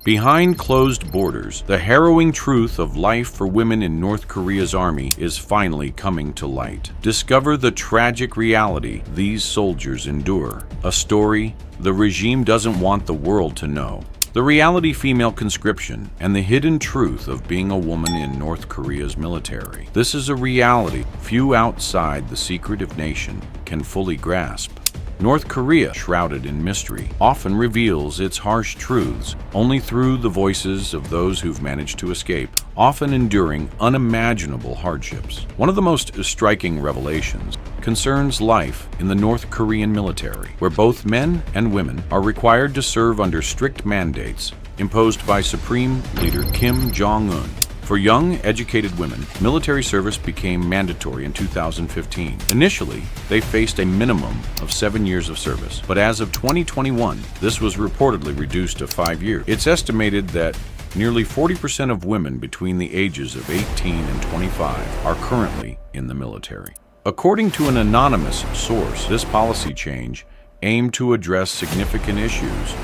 Behind closed borders, the harrowing truth of life for women in North Korea's army is finally coming to light. Discover the tragic reality these soldiers endure. A story the regime doesn't want the world to know. The reality female conscription and the hidden truth of being a woman in North Korea's military. This is a reality few outside the secretive nation can fully grasp. North Korea, shrouded in mystery, often reveals its harsh truths only through the voices of those who've managed to escape, often enduring unimaginable hardships. One of the most striking revelations concerns life in the North Korean military, where both men and women are required to serve under strict mandates imposed by Supreme Leader Kim Jong-un. For young, educated women, military service became mandatory in 2015. Initially, they faced a minimum of 7 years of service, but as of 2021, this was reportedly reduced to 5 years. It's estimated that nearly 40% of women between the ages of 18 and 25 are currently in the military. According to an anonymous source, this policy change aimed to address significant issues,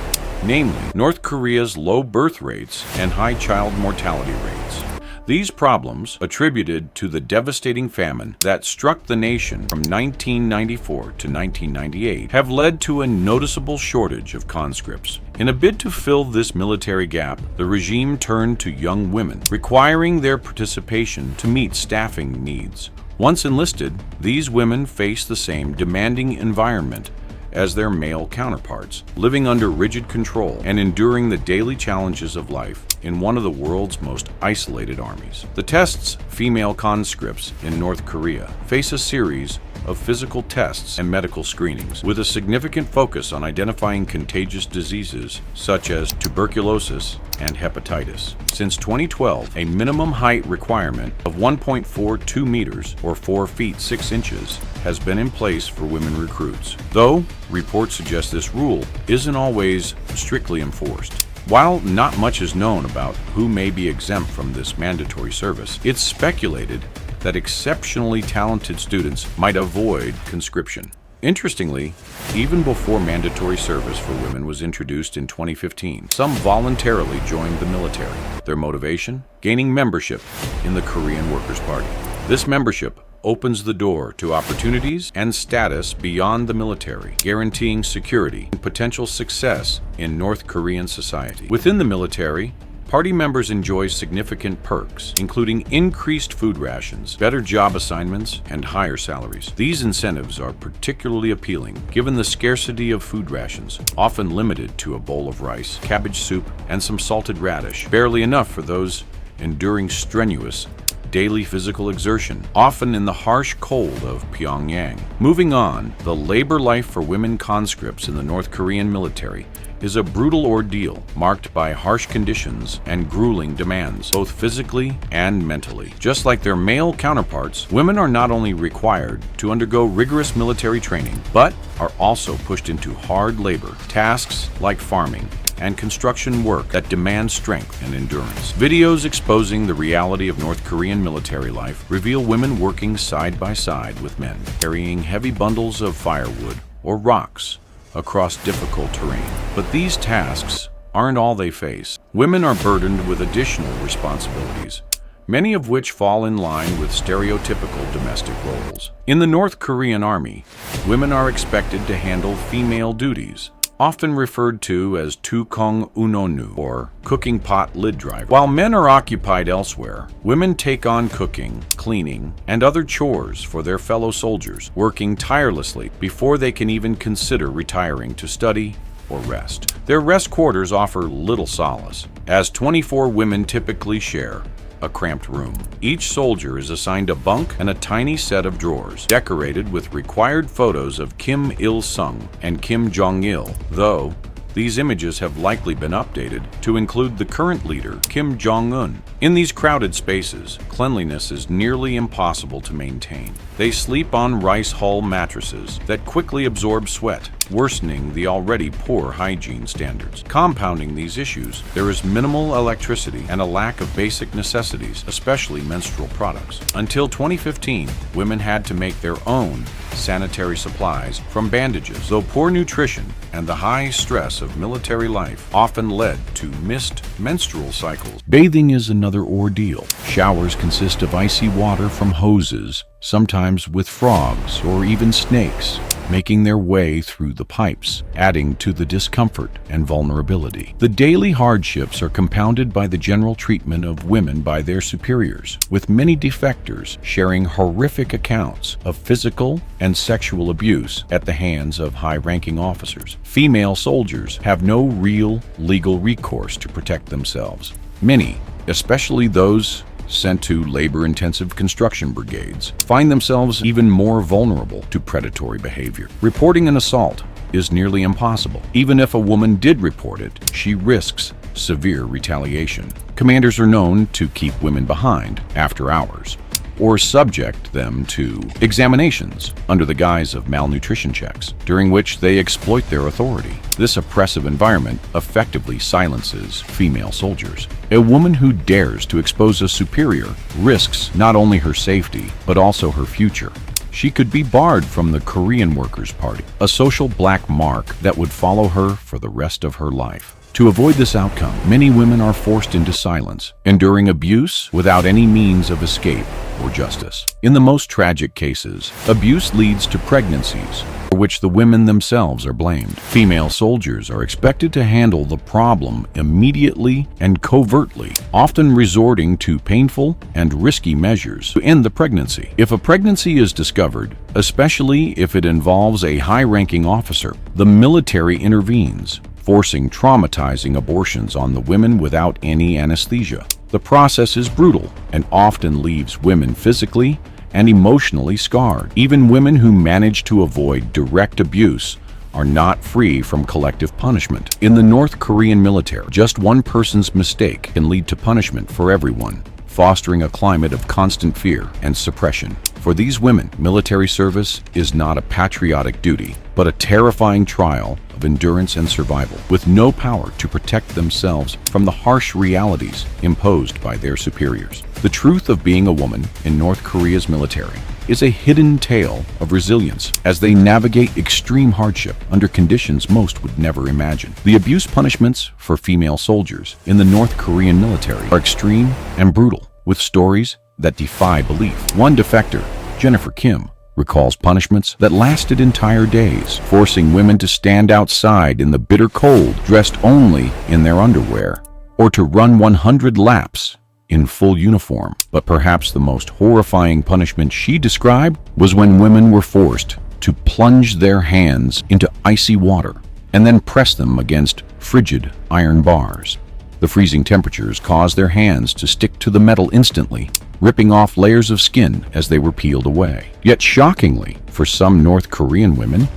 namely North Korea's low birth rates and high child mortality rates. These problems, attributed to the devastating famine that struck the nation from 1994 to 1998, have led to a noticeable shortage of conscripts. In a bid to fill this military gap, the regime turned to young women, requiring their participation to meet staffing needs. Once enlisted, these women face the same demanding environment as their male counterparts, living under rigid control and enduring the daily challenges of life in one of the world's most isolated armies. The test's female conscripts in North Korea face a series of physical tests and medical screenings, with a significant focus on identifying contagious diseases such as tuberculosis and hepatitis. Since 2012, a minimum height requirement of 1.42 meters or 4 feet 6 inches has been in place for women recruits, though reports suggest this rule isn't always strictly enforced. While not much is known about who may be exempt from this mandatory service, it's speculated that exceptionally talented students might avoid conscription. Interestingly, even before mandatory service for women was introduced in 2015, some voluntarily joined the military. Their motivation? Gaining membership in the Korean Workers' Party. This membership opens the door to opportunities and status beyond the military, guaranteeing security and potential success in North Korean society. Within the military, party members enjoy significant perks, including increased food rations, better job assignments, and higher salaries. These incentives are particularly appealing given the scarcity of food rations, often limited to a bowl of rice, cabbage soup, and some salted radish, barely enough for those enduring strenuous daily physical exertion, often in the harsh cold of Pyongyang. Moving on, the labor life for women conscripts in the North Korean military is a brutal ordeal marked by harsh conditions and grueling demands, both physically and mentally. Just like their male counterparts, women are not only required to undergo rigorous military training, but are also pushed into hard labor, tasks like farming, and construction work that demand strength and endurance. Videos exposing the reality of North Korean military life reveal women working side by side with men, carrying heavy bundles of firewood or rocks across difficult terrain. But these tasks aren't all they face. Women are burdened with additional responsibilities, many of which fall in line with stereotypical domestic roles. In the North Korean army, women are expected to handle female duties, often referred to as tukong unonu, or cooking pot lid driver. While men are occupied elsewhere, women take on cooking, cleaning, and other chores for their fellow soldiers, working tirelessly before they can even consider retiring to study or rest. Their rest quarters offer little solace, as 24 women typically share a cramped room. Each soldier is assigned a bunk and a tiny set of drawers, decorated with required photos of Kim Il-sung and Kim Jong-il, though these images have likely been updated to include the current leader, Kim Jong-un. In these crowded spaces, cleanliness is nearly impossible to maintain. They sleep on rice hull mattresses that quickly absorb sweat, thus worsening the already poor hygiene standards. Compounding these issues, there is minimal electricity and a lack of basic necessities, especially menstrual products. Until 2015, women had to make their own sanitary supplies from bandages, though poor nutrition and the high stress of military life often led to missed menstrual cycles. Bathing is another ordeal. Showers consist of icy water from hoses, sometimes with frogs or even snakes, making their way through the pipes, adding to the discomfort and vulnerability. The daily hardships are compounded by the general treatment of women by their superiors, with many defectors sharing horrific accounts of physical and sexual abuse at the hands of high-ranking officers. Female soldiers have no real legal recourse to protect themselves. Many, especially those sent to labor-intensive construction brigades, find themselves even more vulnerable to predatory behavior. Reporting an assault is nearly impossible. Even if a woman did report it, she risks severe retaliation. Commanders are known to keep women behind after hours, or subject them to examinations under the guise of malnutrition checks, during which they exploit their authority. This oppressive environment effectively silences female soldiers. A woman who dares to expose a superior risks not only her safety, but also her future. She could be barred from the Korean Workers' Party, a social black mark that would follow her for the rest of her life. To avoid this outcome, many women are forced into silence, enduring abuse without any means of escape or justice. In the most tragic cases, abuse leads to pregnancies, for which the women themselves are blamed. Female soldiers are expected to handle the problem immediately and covertly, often resorting to painful and risky measures to end the pregnancy. If a pregnancy is discovered, especially if it involves a high-ranking officer, the military intervenes, forcing traumatizing abortions on the women without any anesthesia. The process is brutal and often leaves women physically and emotionally scarred. Even women who manage to avoid direct abuse are not free from collective punishment. In the North Korean military, just one person's mistake can lead to punishment for everyone, fostering a climate of constant fear and suppression. For these women, military service is not a patriotic duty, but a terrifying trial of endurance and survival, with no power to protect themselves from the harsh realities imposed by their superiors. The truth of being a woman in North Korea's military is a hidden tale of resilience as they navigate extreme hardship under conditions most would never imagine. The abuse punishments for female soldiers in the North Korean military are extreme and brutal, with stories that defy belief. One defector, Jennifer Kim, recalls punishments that lasted entire days, forcing women to stand outside in the bitter cold dressed only in their underwear, or to run 100 laps in full uniform. But perhaps the most horrifying punishment she described was when women were forced to plunge their hands into icy water and then press them against frigid iron bars. The freezing temperatures caused their hands to stick to the metal instantly, ripping off layers of skin as they were peeled away. Yet shockingly, for some North Korean women,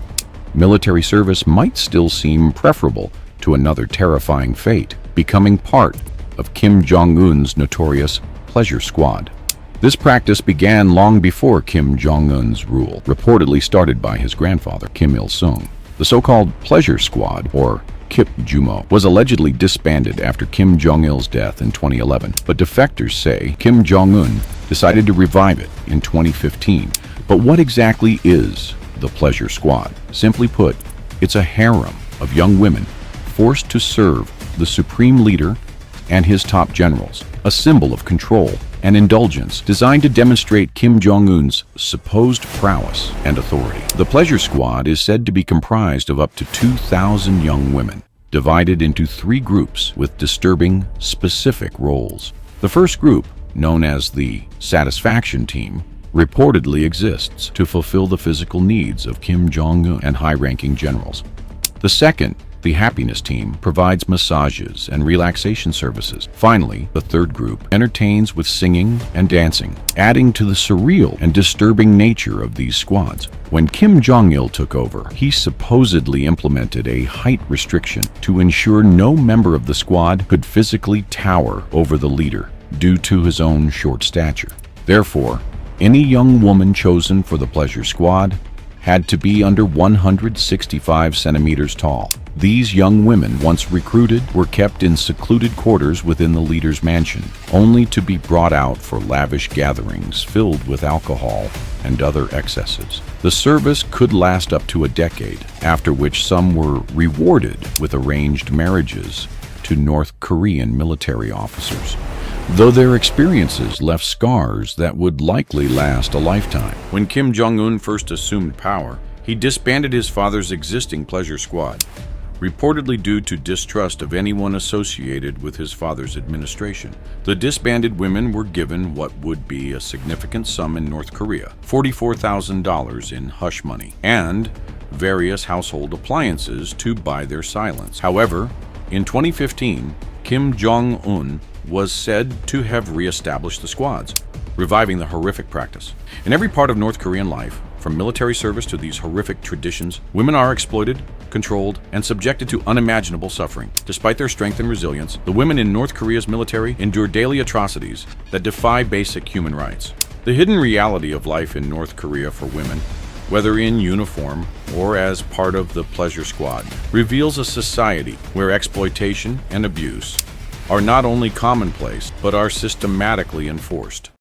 military service might still seem preferable to another terrifying fate, becoming part of Kim Jong-un's notorious pleasure squad. This practice began long before Kim Jong-un's rule, reportedly started by his grandfather, Kim Il-sung. The so-called pleasure squad, or Kip Jumo, was allegedly disbanded after Kim Jong-il's death in 2011, but defectors say Kim Jong-un decided to revive it in 2015. But what exactly is the pleasure squad? Simply put, it's a harem of young women forced to serve the supreme leader and his top generals, a symbol of control and indulgence designed to demonstrate Kim Jong-un's supposed prowess and authority. The pleasure squad is said to be comprised of up to 2,000 young women, divided into 3 groups with disturbing, specific roles. The first group, known as the Satisfaction Team, reportedly exists to fulfill the physical needs of Kim Jong-un and high-ranking generals. The second, the Happiness Team, provides massages and relaxation services. Finally, the third group entertains with singing and dancing, adding to the surreal and disturbing nature of these squads. When Kim Jong-il took over, he supposedly implemented a height restriction to ensure no member of the squad could physically tower over the leader due to his own short stature. Therefore, any young woman chosen for the pleasure squad had to be under 165 centimeters tall. These young women, once recruited, were kept in secluded quarters within the leader's mansion, only to be brought out for lavish gatherings filled with alcohol and other excesses. The service could last up to a decade, after which some were rewarded with arranged marriages to North Korean military officers, though their experiences left scars that would likely last a lifetime. When Kim Jong-un first assumed power, he disbanded his father's existing pleasure squad, reportedly due to distrust of anyone associated with his father's administration. The disbanded women were given what would be a significant sum in North Korea, $44,000 in hush money, and various household appliances to buy their silence. However, in 2015, Kim Jong-un was said to have re-established the squads, reviving the horrific practice. In every part of North Korean life, from military service to these horrific traditions, women are exploited, controlled, and subjected to unimaginable suffering. Despite their strength and resilience, the women in North Korea's military endure daily atrocities that defy basic human rights. The hidden reality of life in North Korea for women, whether in uniform or as part of the pleasure squad, reveals a society where exploitation and abuse are not only commonplace, but are systematically enforced.